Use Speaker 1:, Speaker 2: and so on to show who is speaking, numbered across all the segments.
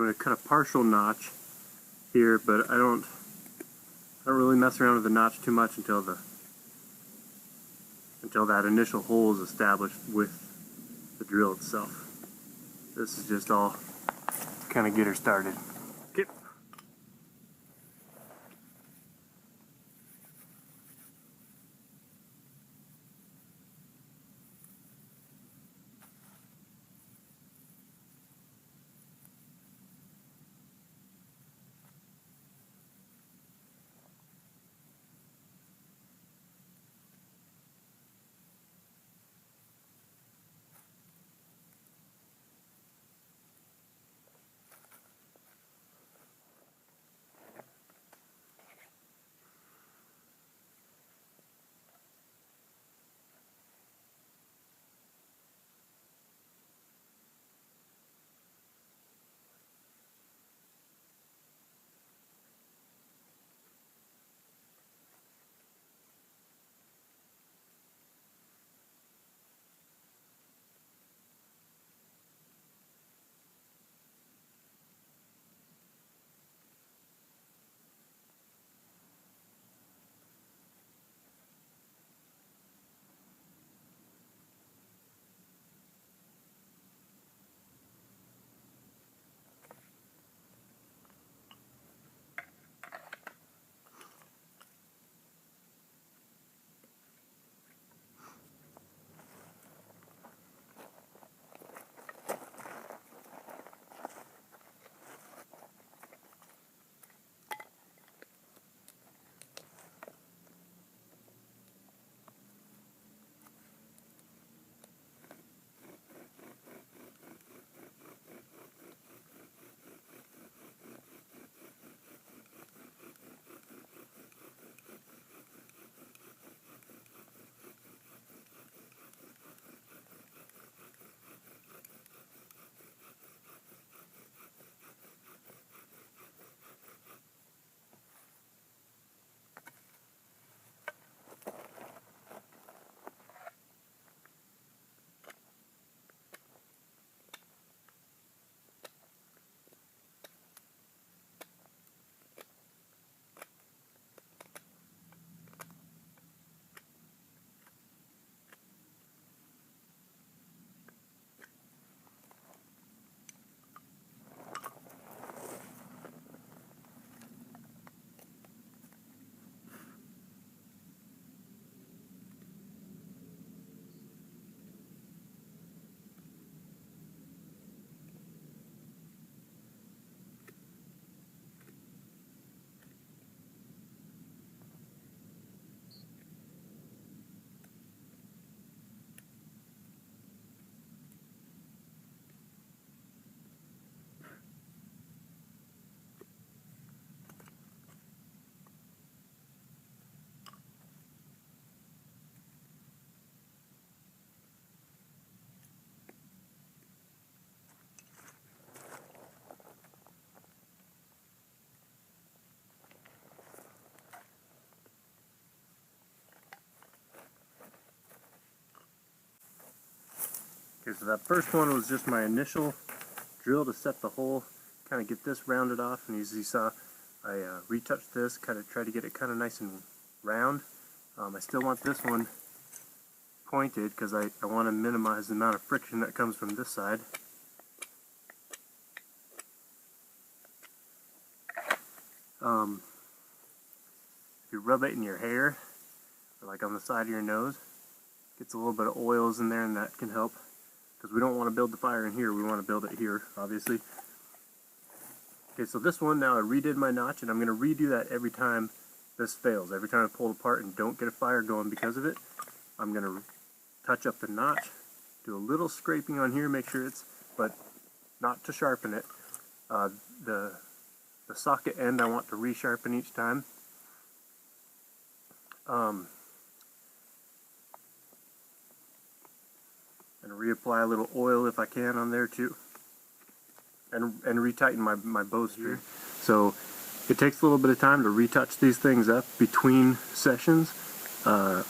Speaker 1: I'm going to cut a partial notch here, but I don't really mess around with the notch too much until that initial hole is established with the drill itself. This is just all to kind of get her started. Okay. Okay, so that first one was just my initial drill to set the hole, kind of get this rounded off, and as you saw, I retouched this, kind of tried to get it kind of nice and round. I still want this one pointed because I want to minimize the amount of friction that comes from this side. If you rub it in your hair, or like on the side of your nose, gets a little bit of oils in there, and that can help. Because we don't want to build the fire in here, we want to build it here, obviously. Okay, so this one now I redid my notch, and I'm going to redo that every time this fails. Every time I pull it apart and don't get a fire going because of it, I'm going to touch up the notch, do a little scraping on here, make sure it's, but not to sharpen it. The socket end I want to resharpen each time. And reapply a little oil if I can on there too, and retighten my bowstring. So it takes a little bit of time to retouch these things up between sessions. I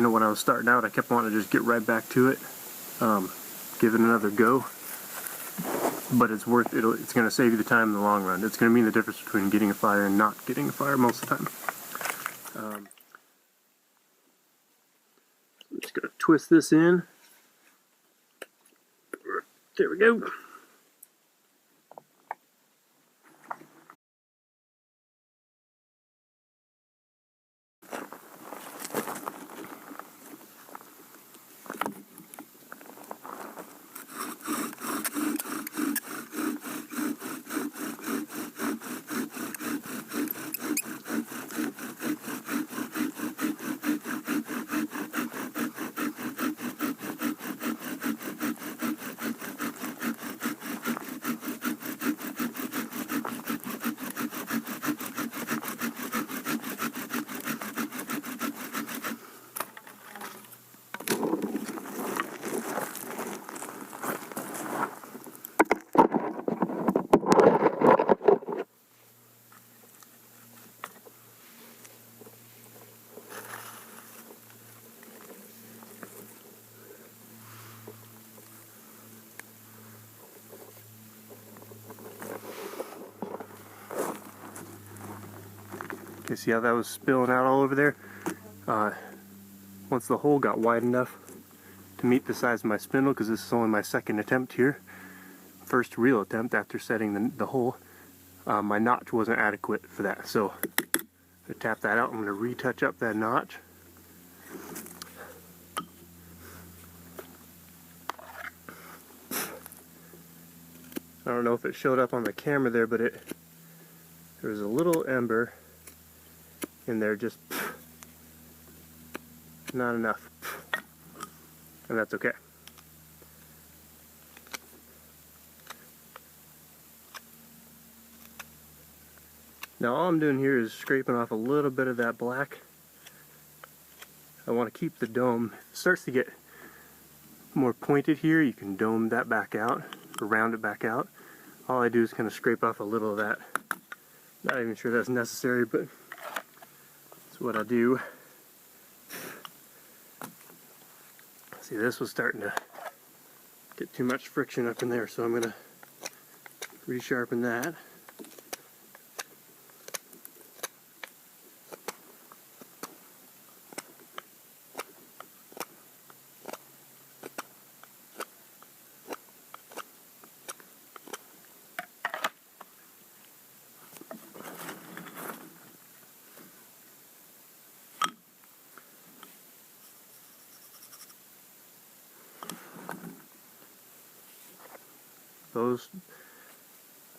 Speaker 1: know when I was starting out I kept wanting to just get right back to it, give it another go, but it's worth it. It's going to save you the time in the long run. It's going to mean the difference between getting a fire and not getting a fire most of the time. I'm just going to twist this in. There we go. Okay, see how that was spilling out all over there? Once the hole got wide enough to meet the size of my spindle, because this is only my second attempt here, first real attempt after setting the hole, my notch wasn't adequate for that. So to tap that out, I'm going to retouch up that notch. I don't know if it showed up on the camera there, but there was a little ember in there, just not enough, and that's okay. Now all I'm doing here is scraping off a little bit of that black. I want to keep the dome. If it starts to get more pointed here, you can dome that back out, or round it back out. All I do is kind of scrape off a little of that. Not even sure that's necessary, but that's what I do. See, this was starting to get too much friction up in there, so I'm going to resharpen that. Those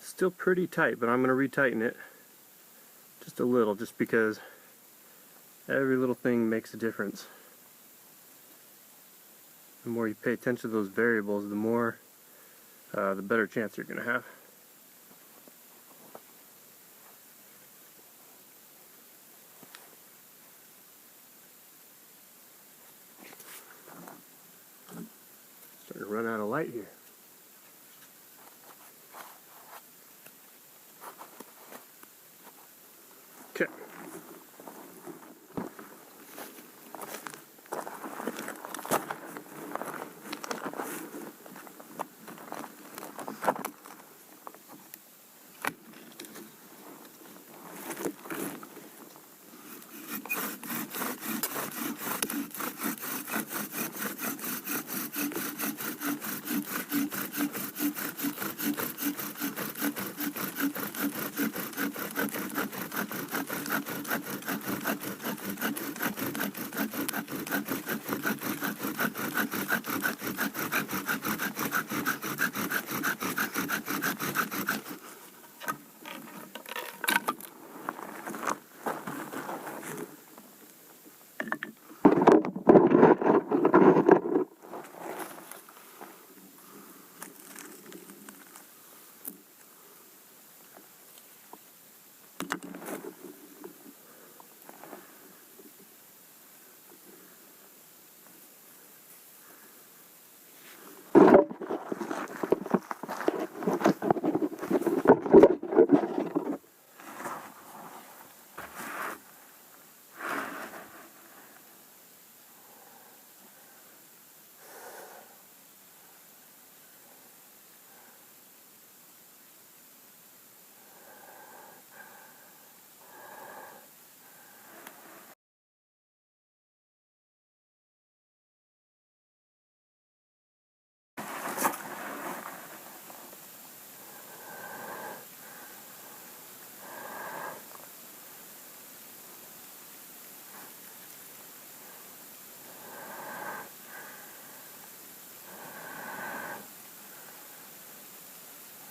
Speaker 1: still pretty tight, but I'm going to retighten it just a little, just because every little thing makes a difference. The more you pay attention to those variables, the better chance you're going to have. Starting to run out of light here. Okay.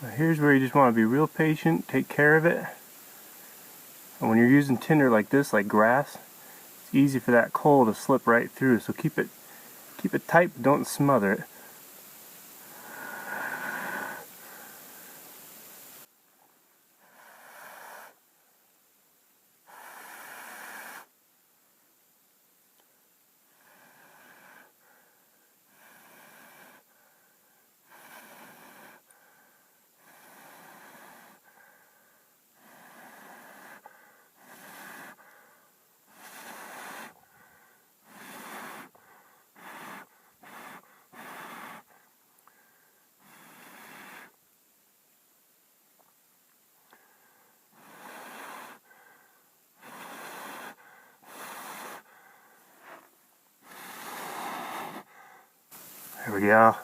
Speaker 1: Now here's where you just want to be real patient, take care of it. And when you're using tinder like this, like grass, it's easy for that coal to slip right through. So keep it tight, but don't smother it. There we go.